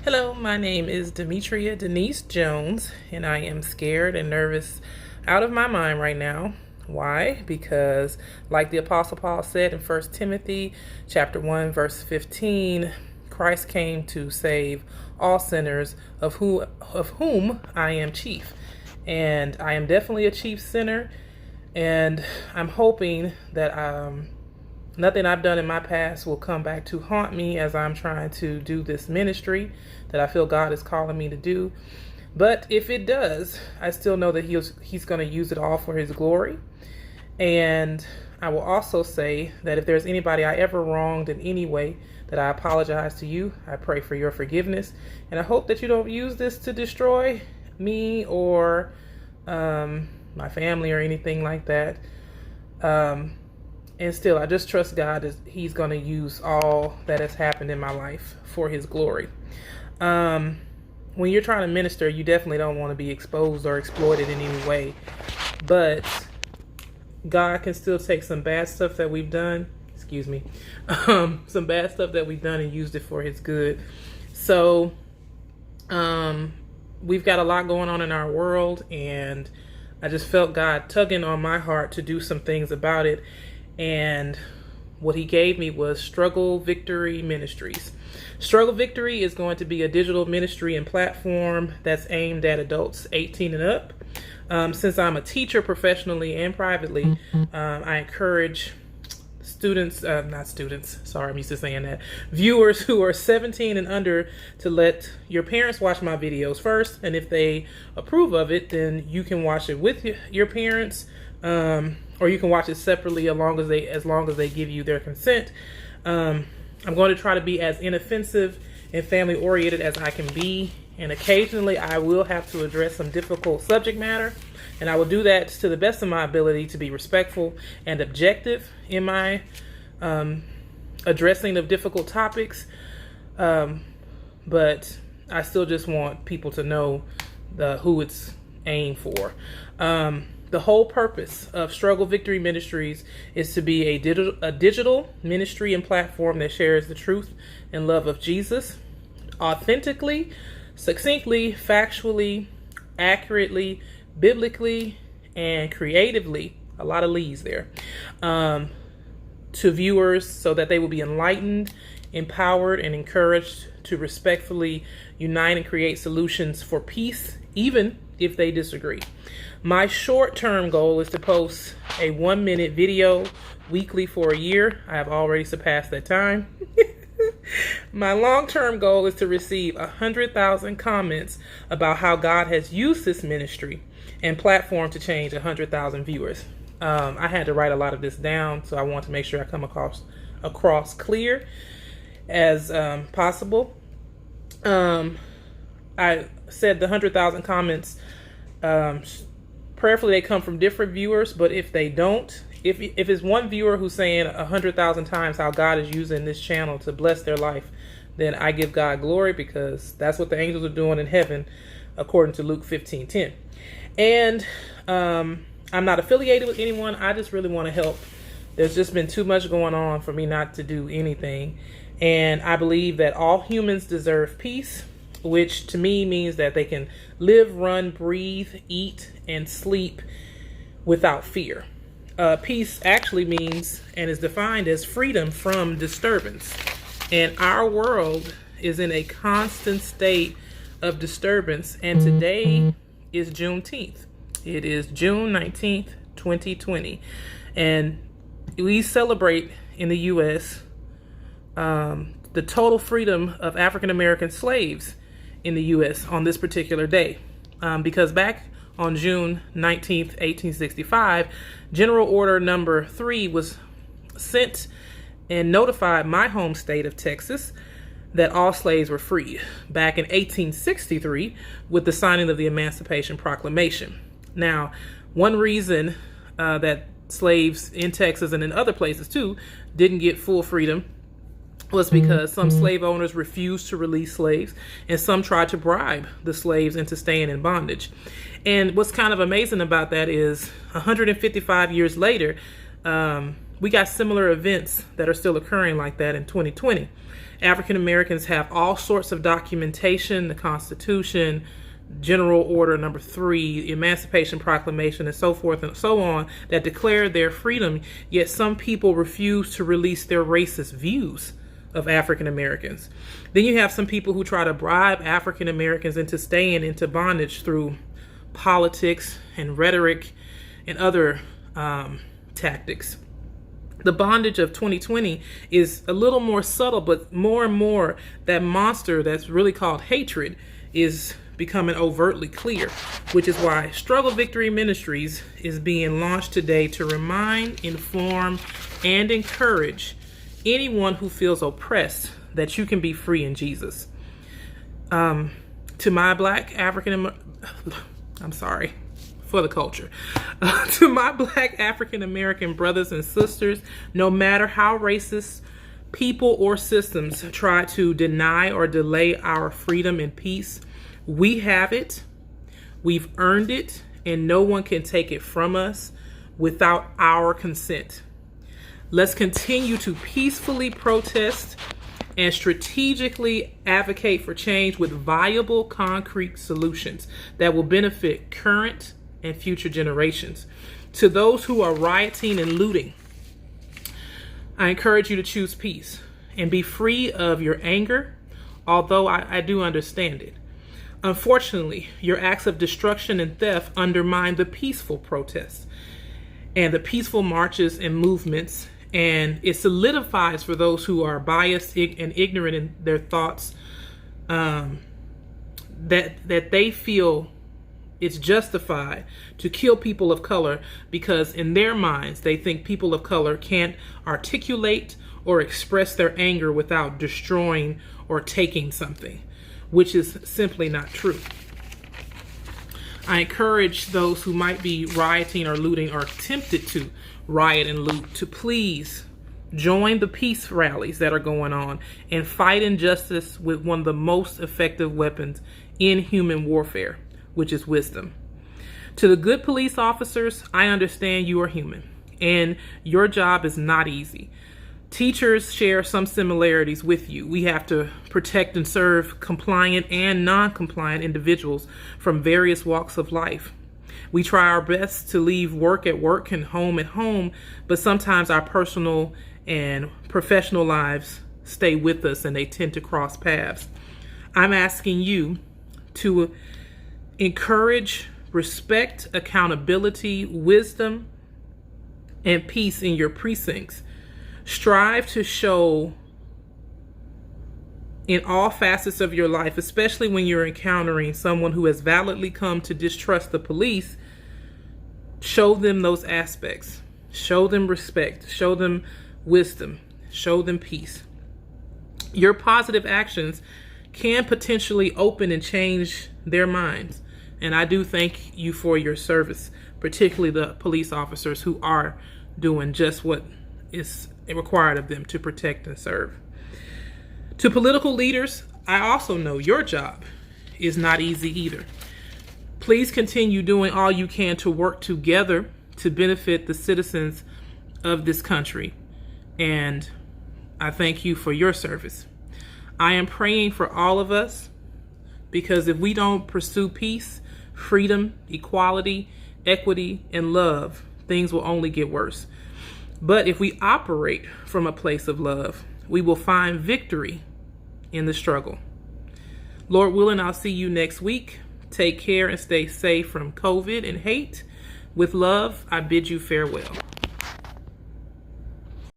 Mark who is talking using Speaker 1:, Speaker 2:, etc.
Speaker 1: Hello, my name is Demetria Denise Jones, and I am scared and nervous out of my mind right now. Why? Because, like the Apostle Paul said in 1 Timothy chapter 1, verse 15, Christ came to save all sinners, of whom I am chief. And I am definitely a chief sinner, and I'm hoping that nothing I've done in my past will come back to haunt me as I'm trying to do this ministry that I feel God is calling me to do. But if it does, I still know that he's going to use it all for his glory. And I will also say that if there's anybody I ever wronged in any way, that I apologize to you. I pray for your forgiveness. And I hope that you don't use this to destroy me or my family or anything like that. And still, I just trust God that he's going to use all that has happened in my life for his glory. When you're trying to minister, you definitely don't want to be exposed or exploited in any way. But God can still take some bad stuff that we've done, some bad stuff that we've done and used it for his good. So we've got a lot going on in our world, and I just felt God tugging on my heart to do some things about it. And what he gave me was Struggle Victory Ministries. Struggle Victory is going to be a digital ministry and platform that's aimed at adults 18 and up. Since I'm a teacher professionally and privately, I encourage viewers who are 17 and under to let your parents watch my videos first. And if they approve of it, then you can watch it with your parents. Or you can watch it separately as long as they give you their consent. I'm going to try to be as inoffensive and family oriented as I can be, and occasionally I will have to address some difficult subject matter, and I will do that to the best of my ability to be respectful and objective in my addressing of difficult topics. But I still just want people to know who it's aimed for. The whole purpose of Struggle Victory Ministries is to be a digital ministry and platform that shares the truth and love of Jesus authentically, succinctly, factually, accurately, biblically, and creatively, a lot of leads there, to viewers so that they will be enlightened, empowered, and encouraged to respectfully unite and create solutions for peace, even if they disagree. My short-term goal is to post a 1-minute video weekly for a year. I have already surpassed that time. My long-term goal is to receive 100,000 comments about how God has used this ministry and platform to change 100,000 viewers. I had to write a lot of this down, so I want to make sure I come across clear as possible. I said the 100,000 comments, prayerfully they come from different viewers, but if they don't, if it's one viewer who's saying 100,000 times how God is using this channel to bless their life, then I give God glory, because that's what the angels are doing in heaven, according to Luke 15:10. And I'm not affiliated with anyone. I just really want to help. There's just been too much going on for me not to do anything. And I believe that all humans deserve peace, which to me means that they can live, run, breathe, eat, and sleep without fear. Peace actually means and is defined as freedom from disturbance. And our world is in a constant state of disturbance. And today is Juneteenth. It is June 19th, 2020. And we celebrate in the U.S. The total freedom of African American slaves in the U.S. on this particular day. Because back on June 19th, 1865, General Order Number 3 was sent and notified my home state of Texas that all slaves were free back in 1863 with the signing of the Emancipation Proclamation. Now, one reason that slaves in Texas and in other places too didn't get full freedom was because some slave owners refused to release slaves, and some tried to bribe the slaves into staying in bondage. And what's kind of amazing about that is 155 years later, we got similar events that are still occurring like that in 2020. African Americans have all sorts of documentation, the Constitution, General Order Number 3, Emancipation Proclamation, and so forth and so on, that declare their freedom, yet some people refuse to release their racist views of African Americans. Then you have some people who try to bribe African Americans into staying into bondage through politics and rhetoric and other tactics. The bondage of 2020 is a little more subtle, but more and more that monster that's really called hatred is becoming overtly clear, which is why Struggle Victory Ministries is being launched today to remind, inform, and encourage anyone who feels oppressed that you can be free in Jesus. To my black African, I'm sorry for the culture. To my black African American brothers and sisters, no matter how racist people or systems try to deny or delay our freedom and peace, we have it, we've earned it, and no one can take it from us without our consent. Let's continue to peacefully protest and strategically advocate for change with viable, concrete solutions that will benefit current and future generations. To those who are rioting and looting, I encourage you to choose peace and be free of your anger, although I do understand it. Unfortunately, your acts of destruction and theft undermine the peaceful protests and the peaceful marches and movements, and it solidifies for those who are biased and ignorant in their thoughts that they feel it's justified to kill people of color because in their minds they think people of color can't articulate or express their anger without destroying or taking something, which is simply not true. I encourage those who might be rioting or looting or tempted to riot and loot to please join the peace rallies that are going on and fight injustice with one of the most effective weapons in human warfare, which is wisdom. To the good police officers, I understand you are human and your job is not easy. Teachers share some similarities with you. We have to protect and serve compliant and non-compliant individuals from various walks of life. We try our best to leave work at work and home at home, but sometimes our personal and professional lives stay with us and they tend to cross paths. I'm asking you to encourage respect, accountability, wisdom, and peace in your precincts. Strive to show in all facets of your life, especially when you're encountering someone who has validly come to distrust the police, show them those aspects. Show them respect. Show them wisdom. Show them peace. Your positive actions can potentially open and change their minds. And I do thank you for your service, particularly the police officers who are doing just what is required of them to protect and serve. To political leaders, I also know your job is not easy either. Please continue doing all you can to work together to benefit the citizens of this country. And I thank you for your service. I am praying for all of us because if we don't pursue peace, freedom, equality, equity, and love, things will only get worse. But if we operate from a place of love, we will find victory in the struggle. Lord willing, I'll see you next week. Take care and stay safe from COVID and hate. With love, I bid you farewell.